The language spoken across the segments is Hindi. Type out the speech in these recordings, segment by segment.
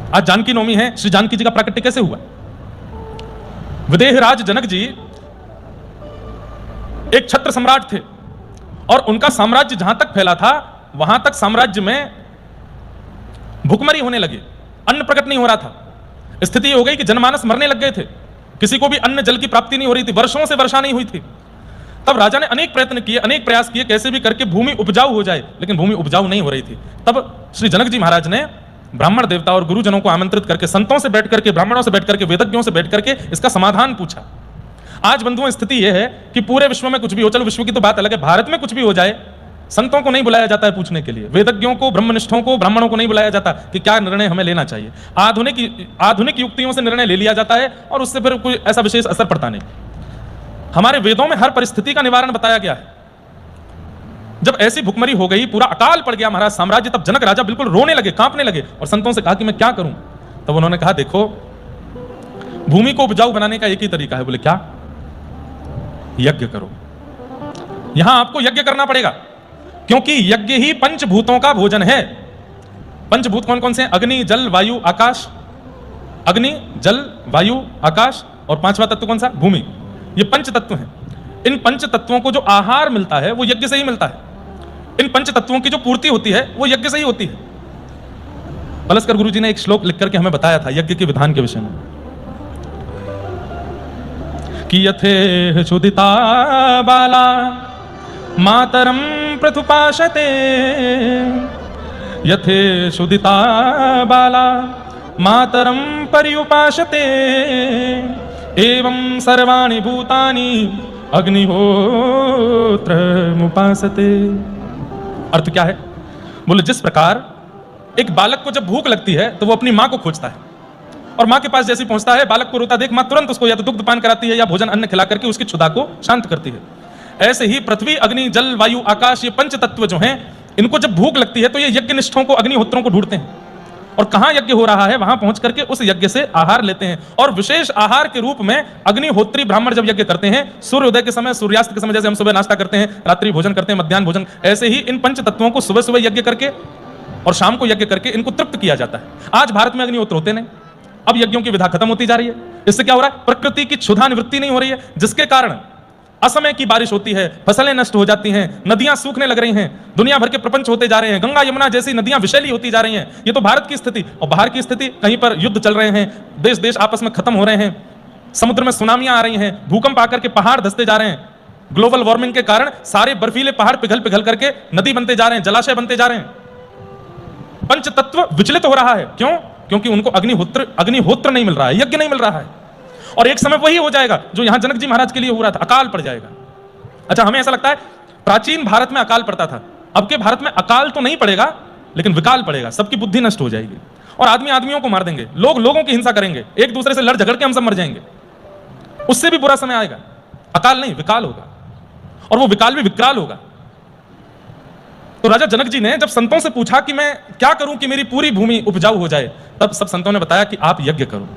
आज जानकी नवमी है, श्री जानकी जी का प्राकट्य कैसे हुआ? विदेहराज जनक जी एक छत्र सम्राट थे और उनका साम्राज्य जहां तक फैला था वहां तक साम्राज्य में भुखमरी होने लगी, अन्न प्रकट नहीं हो रहा था। स्थिति हो गई कि जनमानस मरने लग गए थे, किसी को भी अन्न जल की प्राप्ति नहीं हो रही थी, वर्षों से वर्षा नहीं हुई थी। तब राजा ने अनेक प्रयत्न किए, अनेक प्रयास किए, कैसे भी करके भूमि उपजाऊ हो जाए, लेकिन भूमि उपजाऊ नहीं हो रही थी। तब श्री जनक जी महाराज ने ब्राह्मण देवता और गुरुजनों को आमंत्रित करके, संतों से बैठ करके, ब्राह्मणों से बैठ करके, वेदज्ञों से बैठ करके इसका समाधान पूछा। आज बंधुओं स्थिति यह है कि पूरे विश्व में कुछ भी हो, चलो विश्व की तो बात अलग है, भारत में कुछ भी हो जाए, संतों को नहीं बुलाया जाता है पूछने के लिए, वेदज्ञों को, ब्रह्मनिष्ठों को, ब्राह्मणों को नहीं बुलाया जाता कि क्या निर्णय हमें लेना चाहिए। आधुनिक युक्तियों से निर्णय ले लिया जाता है और उससे फिर कोई ऐसा विशेष असर पड़ता नहीं। हमारे वेदों में हर परिस्थिति का निवारण बताया गया है। जब ऐसी भुखमरी हो गई, पूरा अकाल पड़ गया महाराज साम्राज्य, तब जनक राजा बिल्कुल रोने लगे, कांपने लगे और संतों से कहा कि मैं क्या करूं। तब उन्होंने कहा देखो, भूमि को उपजाऊ बनाने का एक ही तरीका है। बोले क्या? यज्ञ करो। यहां आपको यज्ञ करना पड़ेगा, क्योंकि यज्ञ ही पंचभूतों का भोजन है। पंचभूत कौन कौन से हैं? अग्नि, जल, वायु, आकाश। अग्नि, जल, वायु, आकाश, और पांचवा तत्व कौन सा? भूमि। ये पंच तत्व हैं। इन पंच तत्वों को जो आहार मिलता है वो यज्ञ से ही मिलता है। इन पंच तत्वों की जो पूर्ति होती है वो यज्ञ से ही होती है। पलस्कर गुरु जी ने एक श्लोक लिख करके हमें बताया था यज्ञ के विधान के विषय में कि यथे शुदिता बाला मातरम प्रथुपाशते, यथे शुदिता बाला मातरम पर्युपाशते, एवं सर्वाणि भूतानि अग्निहोत्रमुपासते। अर्थ क्या है? बोले जिस प्रकार एक बालक को जब भूख लगती है तो वो अपनी मां को खोजता है और मां के पास जैसे पहुंचता है, बालक को रोता देख मां तुरंत उसको या तो दुग्ध पान कराती है या भोजन अन्न खिला करके उसकी क्षुधा को शांत करती है। ऐसे ही पृथ्वी, अग्नि, जल, वायु, आकाश, ये पंच तत्व जो हैं, इनको जब भूख लगती है तो ये यज्ञ निष्ठों को, अग्निहोत्रों को ढूंढते हैं और कहां यज्ञ हो रहा है वहां पहुंच करके उस यज्ञ से आहार लेते हैं। और विशेष आहार के रूप में अग्निहोत्री ब्राह्मण जब यज्ञ करते हैं, सूर्योदय के समय, सूर्यास्त के समय, जैसे हम सुबह नाश्ता करते हैं, रात्रि भोजन करते हैं, मध्याह्न भोजन, ऐसे ही इन पंच तत्वों को सुबह सुबह यज्ञ करके और शाम को यज्ञ करके इनको तृप्त किया जाता है। आज भारत में अग्निहोत्र होते नहीं, अब यज्ञों की विधा खत्म होती जा रही है। इससे क्या हो रहा है? प्रकृति की क्षुधा निवृत्ति नहीं हो रही है, जिसके कारण असमय की बारिश होती है, फसलें नष्ट हो जाती हैं, नदियां सूखने लग रही हैं, दुनिया भर के प्रपंच होते जा रहे हैं, गंगा यमुना जैसी नदियां विषैली होती जा रही हैं। ये तो भारत की स्थिति। और बाहर की स्थिति, कहीं पर युद्ध चल रहे हैं, देश देश आपस में खत्म हो रहे हैं, समुद्र में सुनामियां आ रही हैं, भूकंप आकर के पहाड़ धंसते जा रहे हैं, ग्लोबल वार्मिंग के कारण सारे बर्फीले पहाड़ पिघल पिघल करके नदी बनते जा रहे हैं, जलाशय बनते जा रहे हैं। पंच तत्व विचलित हो रहा है। क्यों? क्योंकि उनको अग्निहोत्र नहीं मिल रहा है, यज्ञ नहीं मिल रहा है। और एक समय वही हो जाएगा जो यहां जनक जी महाराज के लिए हो रहा था, अकाल पड़ जाएगा। अच्छा, हमें ऐसा लगता है प्राचीन भारत में अकाल पड़ता था, अब के भारत में अकाल तो नहीं पड़ेगा लेकिन विकाल पड़ेगा, सबकी बुद्धि नष्ट हो जाएगी और आदमी आदमियों को मार देंगे, लोग लोगों की हिंसा करेंगे, एक दूसरे से लड़ झगड़ के हम सब मर जाएंगे। उससे भी बुरा समय आएगा, अकाल नहीं विकाल होगा, और वो विकाल भी विकराल होगा। तो राजा जनक जी ने जब संतों से पूछा कि मैं क्या करूं कि मेरी पूरी भूमि उपजाऊ हो जाए, तब सब संतों ने बताया कि आप यज्ञ करो।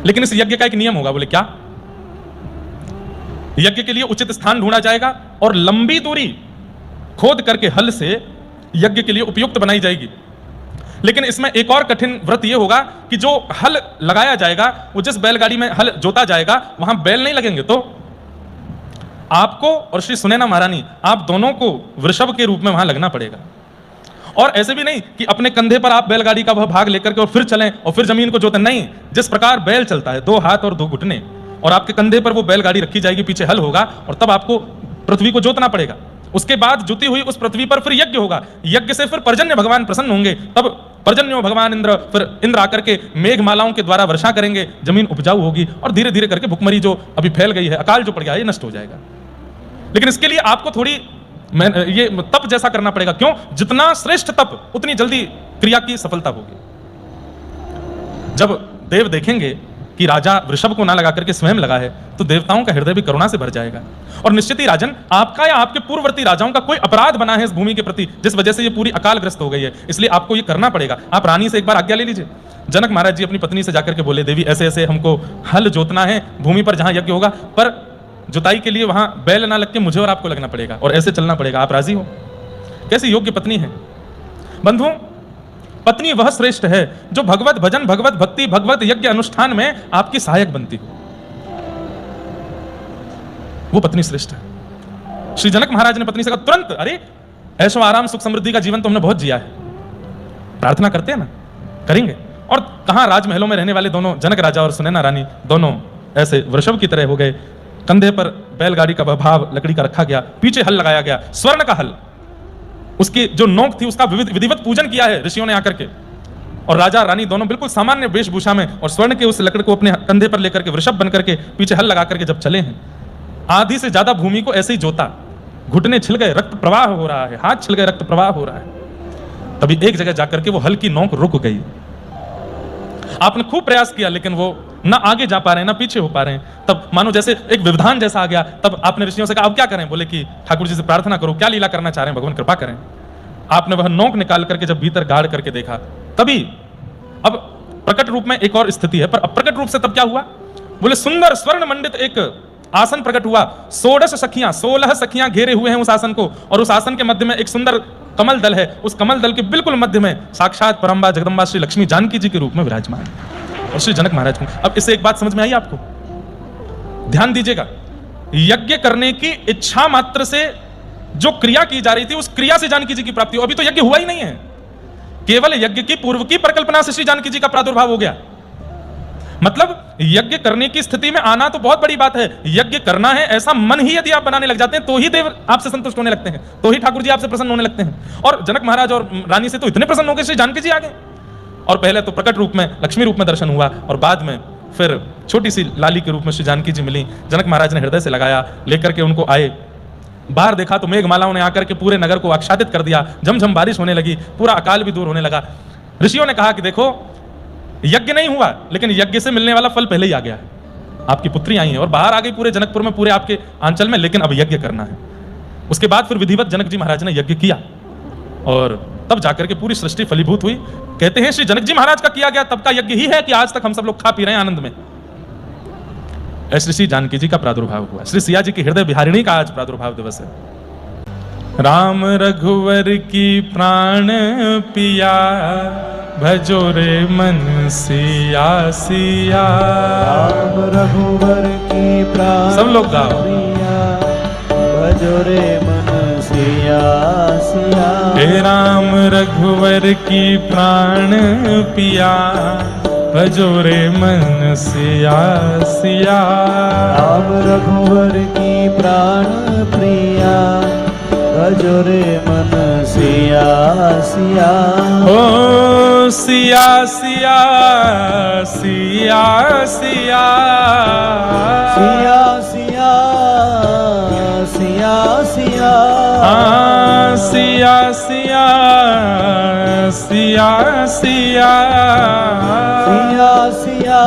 लेकिन इस यज्ञ का एक नियम होगा। बोले क्या? यज्ञ के लिए उचित स्थान ढूंढा जाएगा और लंबी दूरी खोद करके हल से यज्ञ के लिए उपयुक्त बनाई जाएगी। लेकिन इसमें एक और कठिन व्रत यह होगा कि जो हल लगाया जाएगा, वो जिस बैलगाड़ी में हल जोता जाएगा वहां बैल नहीं लगेंगे, तो आपको और श्री सुनैना महारानी, आप दोनों को वृषभ के रूप में वहां लगना पड़ेगा। और ऐसे भी नहीं कि अपने कंधे पर आप बैलगाड़ी का वह भाग लेकर के और फिर चलें और फिर जमीन को जोतें। नहीं, जिस प्रकार बैल चलता है, 2 हाथ और 2 घुटने, और आपके कंधे पर वो बैलगाड़ी रखी जाएगी, पीछे हल होगा और तब आपको पृथ्वी को जोतना पड़ेगा। उसके बाद जुती हुई उस पृथ्वी पर फिर यज्ञ होगा, यज्ञ से फिर पर्जन्य भगवान प्रसन्न होंगे, तब पर्जन्यो भगवान इंद्र, फिर इंद्र आकर के मेघमालाओं के द्वारा वर्षा करेंगे, जमीन उपजाऊ होगी और धीरे धीरे करके भुखमरी जो अभी फैल गई है, अकाल जो पड़ गया है, ये नष्ट हो जाएगा। लेकिन इसके लिए आपको थोड़ी ये तप जैसा करना पड़ेगा। क्यों? जितना श्रेष्ठ तप उतनी जल्दी क्रिया की सफलता होगी। जब देव देखेंगे कि राजा वृषभ को ना लगा करके स्वयं लगा है, तो देवताओं का हृदय भी करुणा से भर जाएगा। और निश्चित ही राजन, आपका या आपके पूर्ववर्ती राजाओं का कोई अपराध बना है इस भूमि के प्रति, जिस वजह से ये पूरी अकालग्रस्त हो गई है, इसलिए आपको ये करना पड़ेगा। आप रानी से एक बार आज्ञा ले लीजिए। जनक महाराज जी अपनी पत्नी से जाकर के बोले, देवी ऐसे ऐसे हमको हल जोतना है भूमि पर जहां यज्ञ होगा, पर जुताई के लिए वहां बैल ना लग के मुझे और आपको लगना पड़ेगा और ऐसे चलना पड़ेगा, आप राजी हो? कैसी योग्य पत्नी है। बंधुओं, पत्नी वह श्रेष्ठ है जो भगवत भजन, भगवत भक्ति, भगवत यज्ञ अनुष्ठान में आपकी सहायक बनती हो। वो पत्नी श्रेष्ठ है। श्री जनक महाराज ने पत्नी से कहा तुरंत, अरे ऐशो आराम सुख समृद्धि का जीवन तो हमने बहुत जिया है, प्रार्थना करते हैं ना, करेंगे। और कहां राजमहलों में रहने वाले दोनों जनक राजा और सुनैना रानी दोनों ऐसे वृषभ की तरह हो गए। कंधे पर बैलगाड़ी का भाव लकड़ी का रखा गया, पीछे हल लगाया गया, स्वर्ण का हल, उसकी जो नोक थी उसका विधिवत पूजन किया है ऋषियों ने आकर के। और राजा रानी दोनों बिल्कुल सामान्य वेशभूषा में और स्वर्ण के उस लकड़ को अपने कंधे पर लेकर के वृषभ बन करके पीछे हल लगा करके जब चले हैं, आधी से ज्यादा भूमि को ऐसे ही जोता, घुटने छिल गए, रक्त प्रवाह हो रहा है, हाथ छिल गए, रक्त प्रवाह हो रहा है। तभी एक जगह जाकर के वो हल की नोक रुक गई। आपने खूब प्रयास किया लेकिन वो ना आगे जा पा रहे हैं ना पीछे हो पा रहे हैं। तब मानो जैसे एक व्यवधान जैसा आ गया। तब आपने ऋषियों से कहा अब क्या करें? बोले कि ठाकुर जी से प्रार्थना करो, क्या लीला करना चाह रहे हैं, भगवान कृपा करें। आपने वह नोक निकाल करके जब भीतर गाड़ करके देखा, तभी अब प्रकट रूप में एक और स्थिति है, पर अप्रकट रूप से तब क्या हुआ? बोले सुंदर स्वर्ण मंडित एक आसन प्रकट हुआ। 16 सखियां घेरे हुए हैं उस आसन को, और उस आसन के मध्य में एक सुंदर कमल दल है। उस कमल दल के बिल्कुल मध्य में साक्षात परम्बा जगदम्बा श्री लक्ष्मी जानकी जी के रूप में विराजमान और श्री जनक महाराज को। अब इससे एक बात समझ में आई आपको? ध्यान दीजिएगा, यज्ञ करने की इच्छा मात्र से जो क्रिया की जा रही थी, उस क्रिया से जानकी जी की प्राप्ति हो। अभी तो यज्ञ हुआ ही नहीं है, केवल यज्ञ की पूर्व की परिकल्पना से श्री जानकी जी का प्रादुर्भाव हो गया। मतलब यज्ञ करने की स्थिति में आना तो बहुत बड़ी बात है। यज्ञ करना है ऐसा मन ही यदि आप बनाने लग जाते हैं, तो ही देव आपसे संतुष्ट होने लगते हैं, तो ही ठाकुर जी आपसे प्रसन्न होने लगते हैं। और जनक महाराज और रानी से तो इतने प्रसन्न हो गए श्री जानकी जी आ गए। और पहले तो प्रकट रूप में लक्ष्मी रूप में दर्शन हुआ, और बाद में फिर छोटी सी लाली के रूप में श्री जानकी जी मिली। जनक महाराज ने हृदय से लगाया, लेकर के उनको आए। बाहर देखा तो मेघमालाओं ने आकर के पूरे नगर को आच्छादित कर दिया, झमझम बारिश होने लगी, पूरा अकाल भी दूर होने लगा। ऋषियों ने कहा कि देखो यज्ञ नहीं हुआ, लेकिन यज्ञ से मिलने वाला फल पहले ही आ गया है। आपकी पुत्री आई है और बाहर आ गई पूरे जनकपुर में, पूरे आपके आंचल में, लेकिन अब यज्ञ करना है। उसके बाद फिर विधिवत जनक जी महाराज ने यज्ञ किया, और तब जाकर के पूरी सृष्टि फलीभूत हुई। कहते हैं श्री जनक जी महाराज का किया गया तब का यज्ञ ही है कि आज तक हम सब लोग खा पी रहे हैं आनंद में। ऐसे श्री जानकी जी का प्रादुर्भाव हुआ। श्री सिया जी की हृदय बिहारिणी का आज प्रादुर्भाव दिवस है। राम रघुवर की प्राण पिया, भजो रे मन सिया सिया। राम रघुवर की प्राण सब लोग गाओ। पिया, भजो रे मन सिया सिया। हे राम रघुवर की प्राण पिया, भजो रे मन सिया सिया। राम रघुवर की प्राण प्रिया, भजो रे मन सिया सिया। ओ सिया सिया सिया सिया सिया सिया सिया सिया। हाँ सिया सिया सिया सिया सिया सिया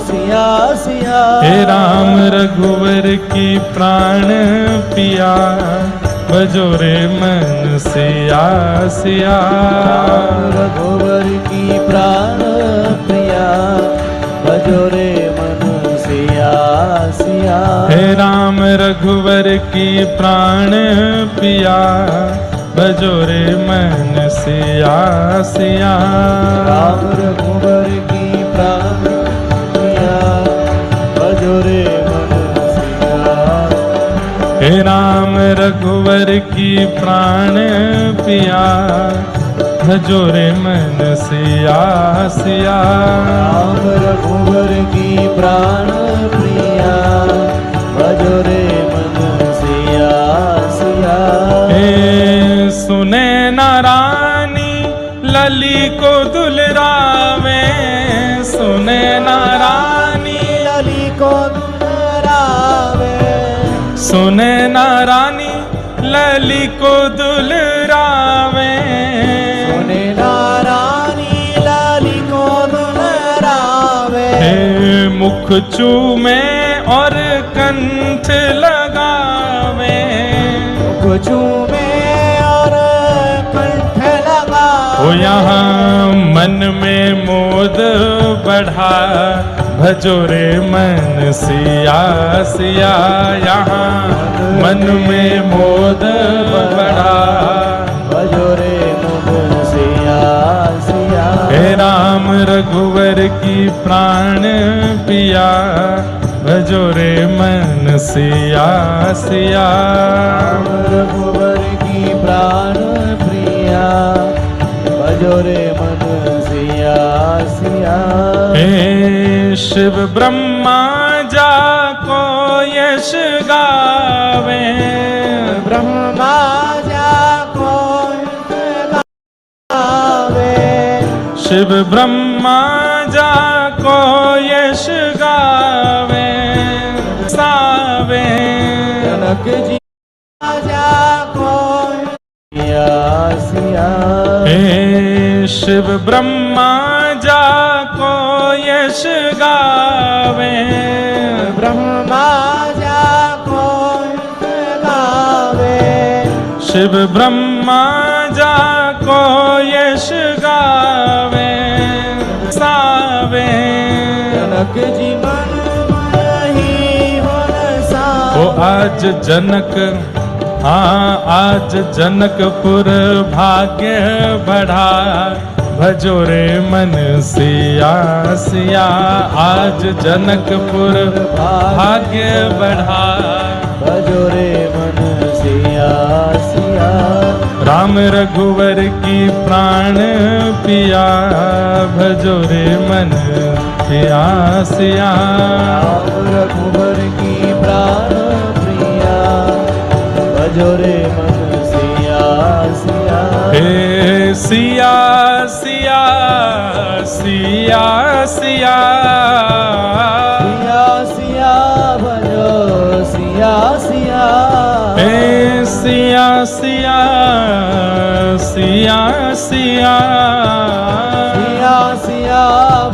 सिया सिया। हे राम रघुवर की प्राण पिया, भजो रे मन सिया सिया। राम रघुवर की प्राण प्रिया, भजो रे मन सिया सिया। हे राम रघुवर की प्राण पिया, भजो रे मन सिया सिया। राम रघुवर की प्राण प्रिया, भजो रे मन सिया। हे राम रघुवर की प्राण पिया, भजो रे मन सिया सिया। राम रघुवर की प्राण प्रिया, भजो रे मन सिया सिया। हे सुने न रानी लली को दुलरावे, सुने न रानी लली को दुलरावे। सुने न रानी लली को दुलरावे। सुने ना रानी लली को दुलरावे। हे मुख चूमे और कंठ लगावे, मुख चूमे और कंठ लगावे। ओ यहाँ मन में मोद बढ़ा, भजो रे मन सिया सिया। यहाँ मन में मोद बढ़ा, भजो रे मन सिया रघुवर की प्राण पिया भजो रे मन सिया सिया। राम रघुवर की प्राण प्रिया भजो रे मन सिया सिया। हे शिव ब्रह्मा जा को यश गावे ब्रह्मा जाको गावे शिव ब्रह्मा जा को यश गावे सावे। जनक जी जाको सिया सिया। हे शिव ब्रह्मा जा को यश गावे ब्रह्मा जाको गावे शिव ब्रह्मा जा को यश गावे सावे। जनक जी मन ही मन सा। ओ आज जनक हाँ आज जनकपुर भाग्य बढ़ा भजो रे मन सिया सिया। आज जनकपुर भाग्य बढ़ा भजो रे मन सिया सिया। राम रघुवर की प्राण पिया भजो रे मन सिया सिया। राम रघुवर की प्राण प्रिया भजो रे मन सिया सिया। हे सिया सिया सिया सिया। सिया सिया भजो सिया सिया। हे सिया सिया सिया सिया। सिया सिया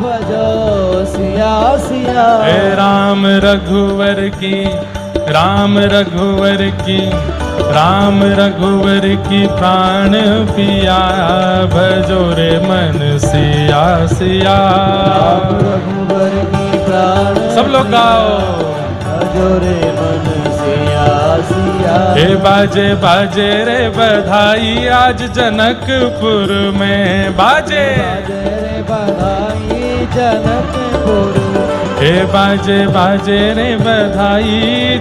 भजो सिया सिया। हे राम रघुवर की राम रघुवर की राम रघुवर की प्राण पिया भजो रे मन सिया सिया। राम रघुवर की प्राण सब लोग गाओ। भजो रे मन सिया सिया। हे बाजे बाजे रे बधाई आज जनकपुर में बाजे। बाजे रे बधाई जनकपुर। हे बाजे बाजे रे बधाई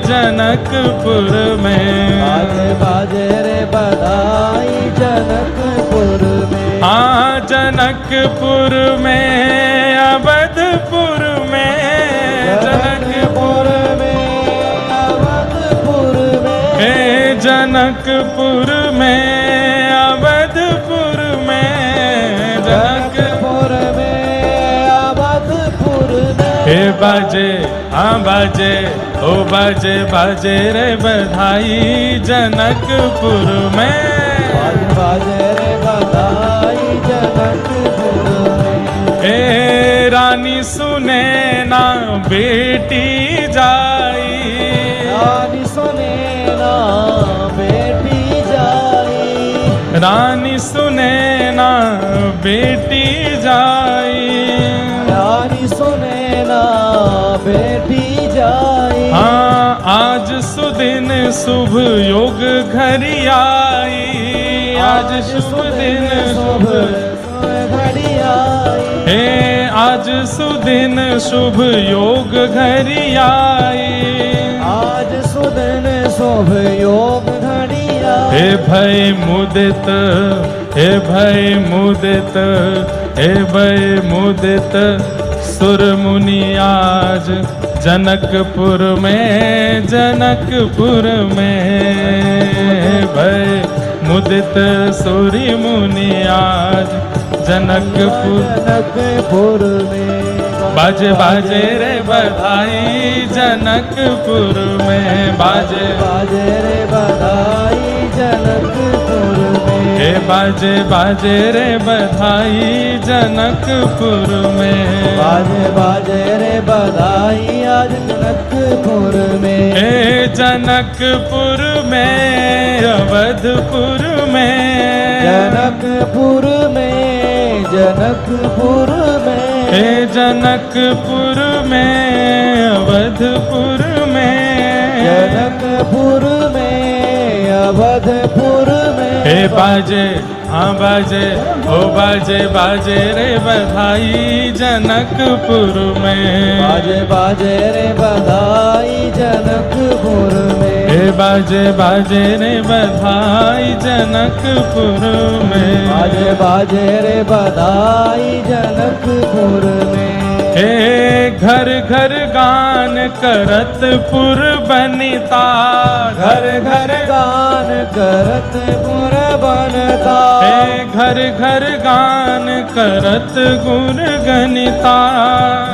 जनकपुर में। बाजे बाजे रे बधाई जनकपुर में। हाँ जनकपुर में अवधपुर में जनकपुर में अवधपुर में। हे जनकपुर में अवधपुर में जनकपुर में अवधपुर में। हे बाजे हाँ बाजे ओ बाजे बाजे रे बधाई जनकपुर में। बाजे बाजे रे बधाई जनकपुर में। हे रानी सुने ना बेटी जाई रानी सुने ना बेटी जाई। रानी सुने ना बेटी जाई। रानी सुने ना बेटी जाई। हाँ आज सुदिन शुभ योग घरी आई आज शुभ दिन शुभ घड़ी आई। हे आज सुदिन शुभ योग घरी आई। आज सुदिन शुभ योग घड़ी आई। हे भय मुदित हे भय मुदित हे भय मुदित सुर मुनि आज जनकपुर में जनकपुर में। भय मुदित सूर्य मुनि आज जनकपुर जनकपुर में। बाजे बाजे रे बधाई जनकपुर में बाजे बाजे रे बधाई जनकपुर में। हे बाजे बाजे रे बधाई जनकपुर में। बाजे बाजे रे बधाई आज जनकपुर में। हे जनकपुर में अवधपुर में जनकपुर में जनकपुर में। हे जनकपुर में अवधपुर में जनकपुर में अवधपुर में। हे बाजे हाँ बाजे ओ बाजे बाजे रे बधाई जनकपुर में। बाजे बाजे रे बधाई जनकपुर में। हे बाजे बाजे रे बधाई जनकपुर में। बाजे बाजे रे बधाई जनकपुर में। हे घर घर गान करत पुर बनिता। घर घर गान करत पुर बनता। हे घर घर गान करत गुण गनिता।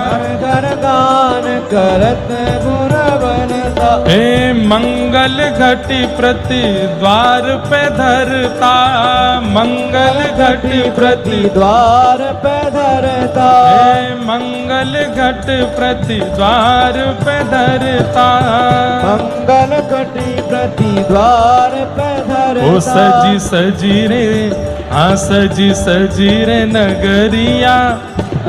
घर घर गान करत पुर बनता। हे मंगल घटी प्रति द्वार पे धरता। मंगल घटी प्रति द्वार पे धरता। हे मंगल घट प्रति द्वार पे धरता। मंगल घटी प्रति द्वार पे धरता। ओ सजी सजी रे हाँ सजी सजी रे नगरिया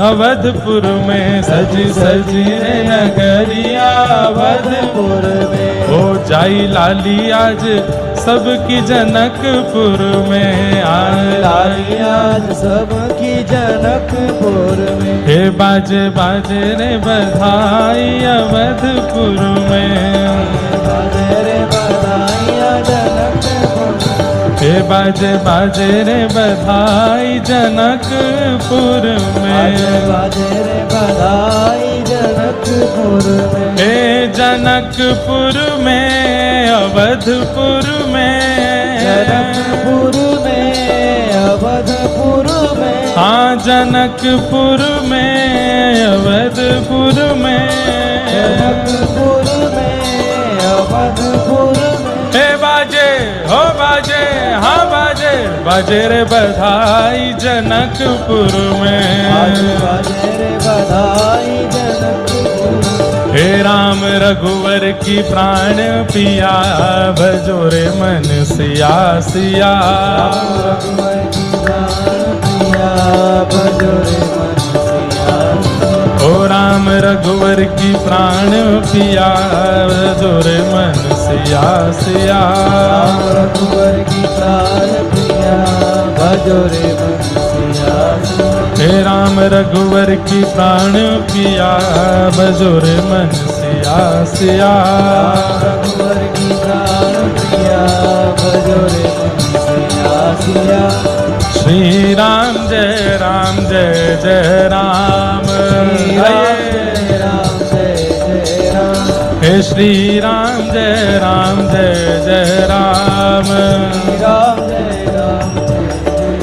अवधपुर में। सजी सजी रे नगरिया अवधपुर में। ओ जाई लाली आज सबकी जनकपुर में। लाली आज सबकी जनकपुर में। हे बाजे बाजे रे बधाई अवधपुर में। बाजे रे बधाई जनकपुर। हे बाजे बाजे रे बधाई जनकपुर में। बाजे रे बधाई जनकपुर में। हे जनकपुर में अवधपुर में। जनकपुर में अवधपुर में। हाँ जनकपुर में अवधपुर में। जनकपुर में अवधपुर में। हे बाजे हो बाजे हाँ बाजे बाजे रे बधाई जनकपुर में। बाजे रे बधाई जनकपुर में। हे राम रघुवर की प्राण पिया भजो रे मन सिया सिया। रघुवर की प्राण पिया भजो रे मन सिया। ओ राम रघुवर की प्राण पिया भजो रे मन सिया सिया। रघुवर की प्राण पिया भजो रे मन सिया। हे राम रघुवर की प्राण पिया भजो रे मन सिया सिया। रघुवर की प्राण पिया भजो रे मन सिया सिया। श्री राम जय राम जय जय राम। श्री राम जय राम जय जय राम। हे श्री राम जय राम जय जय राम। श्री राम जय राम जय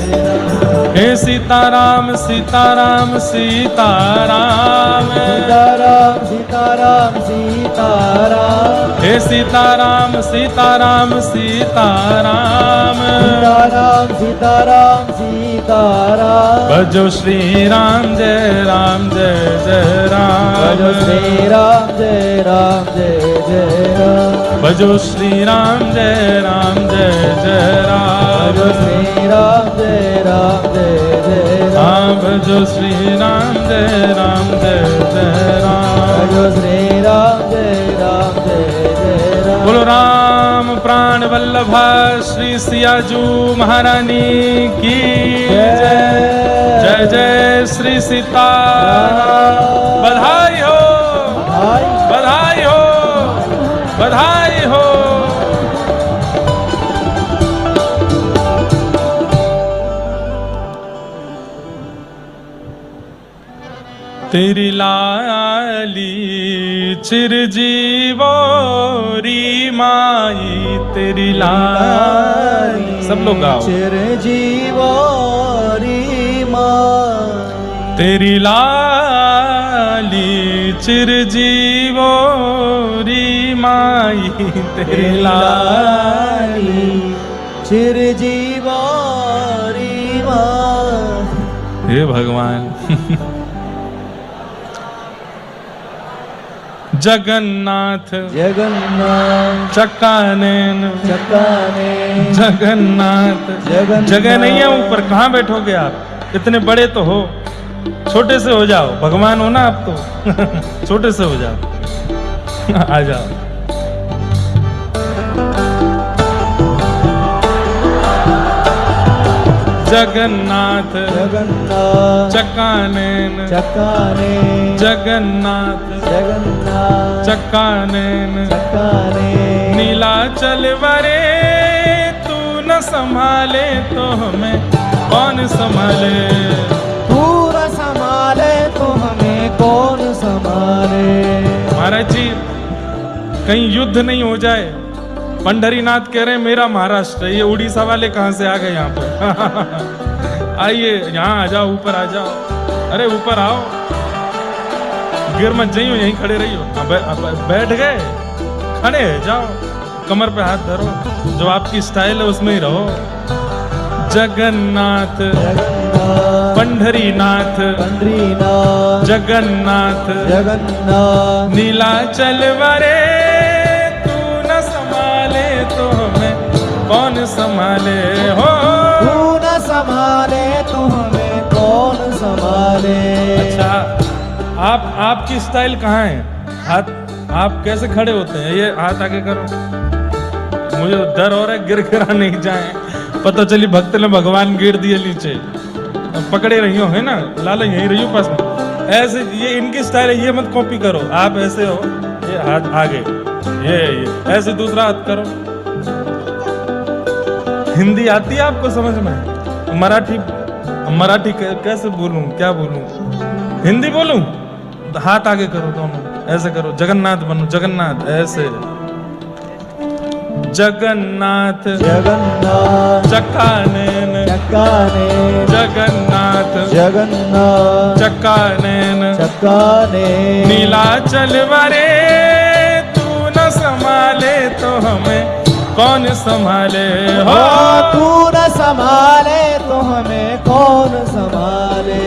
जय राम। हे सीताराम सीताराम सीताराम। सीताराम सीताराम सीताराम। हे सीताराम सीताराम सीताराम। सीताराम सीताराम सीताराम। भजो श्री राम जय जय राम। भजो श्री राम जय जय राम। भजो श्री राम जय जय राम। भजो श्री राम जय जय राम। हाँ भजो श्री राम जय जय राम। भजो श्री राम जय जय राम। बोलो राम प्राण वल्लभा श्री सियाजू महारानी की जय। जय जय श्री सीता। बधाई हो बधाई हो बधाई हो। तेरी लाली चिरजीवो री माई। तेरी लाली सब लोग गाओ। चिरजीवो री माई। तेरी लाली चिरजीवो री माई। तेरी लाली चिरजीवो री माई। हे भगवान जगन्नाथ जगन्नाथ चक्कानैन चक्काने जगन्नाथ। जगन्नाथ। जगह नहीं है ऊपर, कहाँ बैठोगे आप? इतने बड़े तो हो, छोटे से हो जाओ। भगवान हो ना आप तो छोटे से हो जाओ। आ जाओ। जगन्नाथ जगन्नाथ चकानैन चकाने जगन्नाथ जगन्नाथ चकानैन चकाने नीलाचल वरे तू न संभाले तो हमें कौन संभाले। तू न संभाले तो हमें कौन संभाले। महाराज जी कहीं युद्ध नहीं हो जाए। पंढरीनाथ कह रहे हैं मेरा महाराष्ट्र, ये उड़ीसा वाले कहां से आ गए यहाँ पर। आइए यहाँ आ जाओ, ऊपर आ जाओ। अरे ऊपर आओ, गिर मत जाइयो, यहीं खड़े रहियो। बैठ गए, खड़े जाओ, कमर पे हाथ धरो, जो आपकी स्टाइल है उसमें ही रहो। जगन्नाथ जगन्नाथ पंढरीनाथ पंढरीनाथ जगन्नाथ जगन्नाथ नीलाचल वरे तू न संभाले तो हमें कौन संभाले हो। तू न संभाले तो हमें कौन संभाले। अच्छा आपकी स्टाइल कहाँ है? हाथ आप कैसे खड़े होते हैं? ये हाथ आगे करो, मुझे डर हो रहा है गिर गिरा नहीं जाए। पता चली भक्त ने भगवान गिर दिए नीचे, पकड़े रही हो, है ना लाला, यहीं रही हो पास में। ऐसे ये इनकी स्टाइल है, ये मत कॉपी करो। आप ऐसे हो, ये हाथ आगे, ये ऐसे दूसरा हाथ करो। हिंदी आती है आपको समझ में? मराठी कैसे बोलूं, क्या बोलूं? हिंदी बोलूं? हाथ आगे करो दोनों, ऐसे करो। जगन्नाथ बनो, जगन्नाथ ऐसे। जगन्नाथ जगन्नाथ चकानैन चकाने जगन्नाथ जगन्नाथ चकानैन चकाने नीलाचल वरे तू न संभाले तो हमें कौन संभाले हो। तू न संभाले तो हमें कौन संभाले।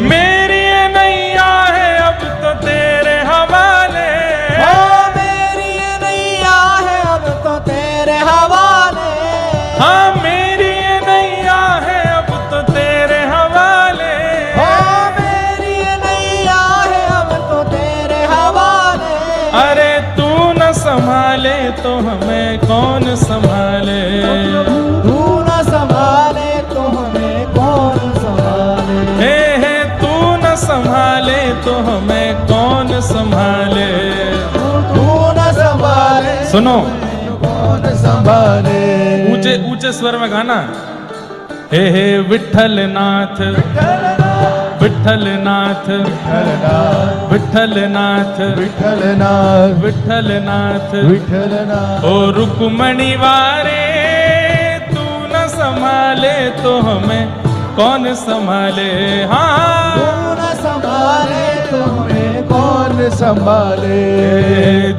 मेरी ये नैया है अब तो तेरे हवाले। मेरी ये नैया है अब तो तेरे हवाले। हाँ मेरी ये नैया है अब तो तेरे हवाले। मेरी ये नैया है अब तो तेरे हवाले। अरे तू न संभाले तो हमें कौन संभाले। तू न संभाले तो हमें कौन संभाले। हे तू न संभाले तो हमें कौन संभाले। तू न संभाले सुनो, कौन संभाले। ऊंचे ऊंचे स्वर में गाना। हे विठ्ठलनाथ विठ्ठलनाथ विठ्ठलनाथ विठ्ठलनाथ विठ्ठलनाथ विठ्ठलनाथ ओ रुक्मणी वारे तू न संभाले तो हमें कौन संभाले। तू हाँ न संभाले तो हमें कौन संभाले।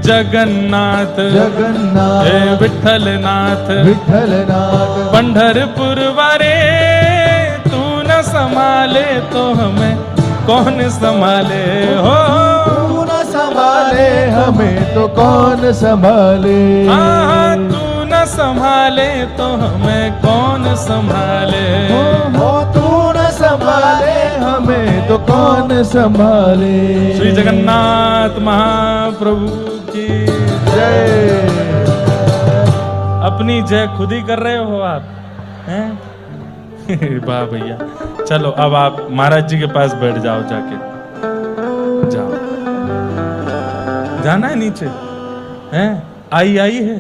जगन्नाथ जगन्नाथ हे विठ्ठलनाथ विठ्ठलनाथ पंढरपुर वारे तू न संभाले तो हमें कौन संभाले हो। तू न संभाले हमें तो कौन संभाले। हाँ तू न संभाले तो हमें कौन संभाले। हो तू न संभाले हमें तो कौन संभाले। श्री जगन्नाथ महाप्रभु की जय। अपनी जय खुद ही कर रहे हो आप हैं। वाह भैया, चलो अब आप महाराज जी के पास बैठ जाओ, जाके जाओ। जाना है नीचे हैं? आई है,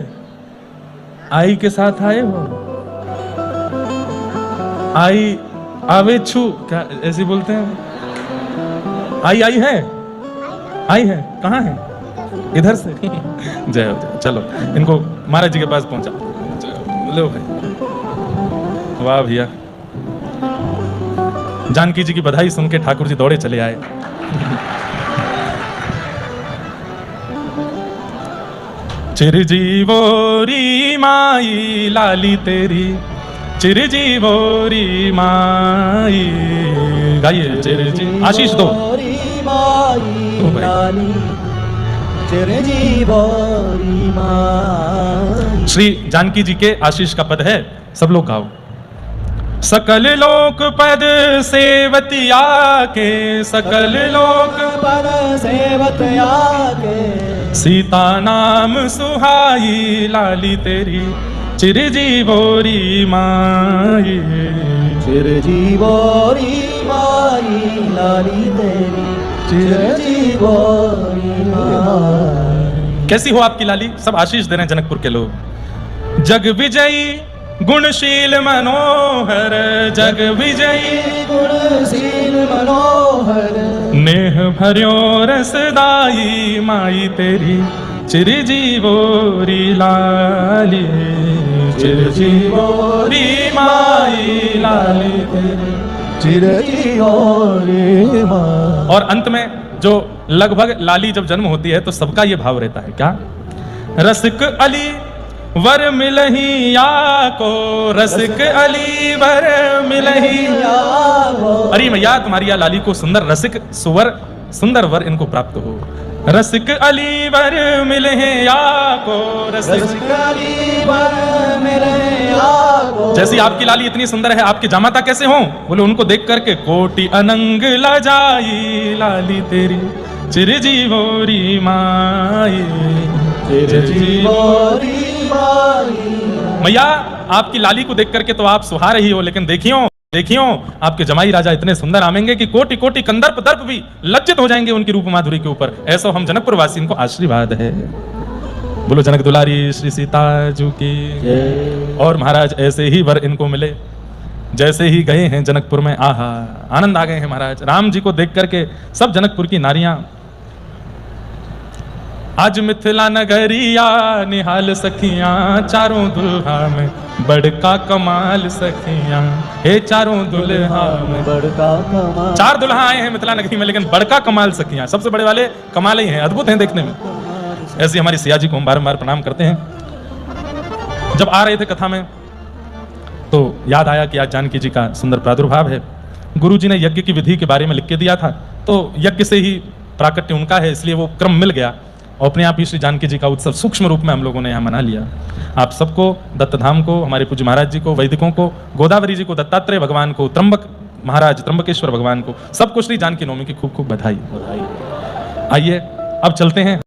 आई के साथ आए हो। आई आवे छू, क्या ऐसे बोलते हैं? आई है, आई है, कहाँ है? इधर से। जय हो जय। चलो इनको महाराज जी के पास पहुंचा लो भाई। वाह भैया, जानकी जी की बधाई सुन के ठाकुर जी दौड़े चले आए। चिरजीवोरी माई लाली तेरी, चिरजीवोरी माई। गाइए चिरजी, आशीष दो। माई लाली चिरजीवोरी माई। श्री जानकी जी के आशीष का पद है, सब लोग गाओ। सकल लोक पद सेवतिया के, सकल लोक पद सेवतिया के। सीता नाम सुहाई लाली तेरी, चिरजीवोरी माई, चिरजीवोरी माई लाली तेरी, चिरजीवोरी माई। कैसी हो आपकी लाली? सब आशीष दे रहे हैं जनकपुर के लोग। जग विजयी गुणशील मनोहर, जग विजयी गुणशील मनोहर, नेह भर्यो रसदाई माई तेरी, चिरजीवोरी लाली, चिरजीवोरी माई लाली तेरी, चिरजीवोरी माई। और अंत में जो लगभग लाली जब जन्म होती है तो सबका ये भाव रहता है, क्या? रसिक अली वर मिलही या को, रसिक अली वर मिलही या को। अरे मैया तुम्हारी या लाली को सुंदर रसिक सुवर सुंदर वर इनको प्राप्त हो। रसिक अली वर मिले या को, रसिक अली वर मिले या को। जैसी आपकी लाली इतनी सुंदर है, आपके जामाता कैसे हों? बोले उनको देख करके कोटि अनंग लजाई लाली तेरी, चिरजीवोरी माई, चिरजीवोरी माई। मैया आपकी लाली को देख करके तो आप सुहा रही हो, लेकिन देखियो देखियो आपके जमाई राजा इतने सुंदर आमेंगे कि कोटि कोटि कंदर्प दर्प भी लज्जित हो जाएंगे उनकी रूप माधुरी के ऊपर। ऐसा हम जनकपुर वासी इनको आशीर्वाद है। बोलो जनक दुलारी श्री सीता जू की। और महाराज ऐसे ही वर इनको मिले जैसे ही गए हैं जनकपुर में। आहा आनंद आ गए हैं महाराज राम जी को देख करके। सब जनकपुर की नारियां आज मिथिला नगरिया निहाल सखियां, चारों दुल्हा में बड़का कमाल सखियां, हे चारों दुल्हा में बड़का कमाल। चार दुल्हा आए हैं मिथिला नगरी में, लेकिन बड़का कमाल सखियां, सबसे बड़े वाले कमाल ही हैं, अद्भुत हैं देखने में। ऐसी हमारी सिया जी को हम बारंबार प्रणाम करते हैं। जब आ रहे थे कथा में तो याद आया कि आज जानकी जी का सुंदर प्रादुर्भाव है। गुरु जी ने यज्ञ की विधि के बारे में लिख के दिया था, तो यज्ञ से ही प्राकट्य उनका है, इसलिए वो क्रम मिल गया और अपने आप ही श्री जानकी जी का उत्सव सूक्ष्म रूप में हम लोगों ने यहाँ मना लिया। आप सबको, दत्तधाम को, हमारे पूज्य महाराज जी को, वैदिकों को, गोदावरी जी को, दत्तात्रेय भगवान को, त्र्यंबक महाराज, त्र्यंबकेश्वर भगवान को, सबको श्री जानकी नवमी की खूब खूब बधाई। आइए अब चलते हैं।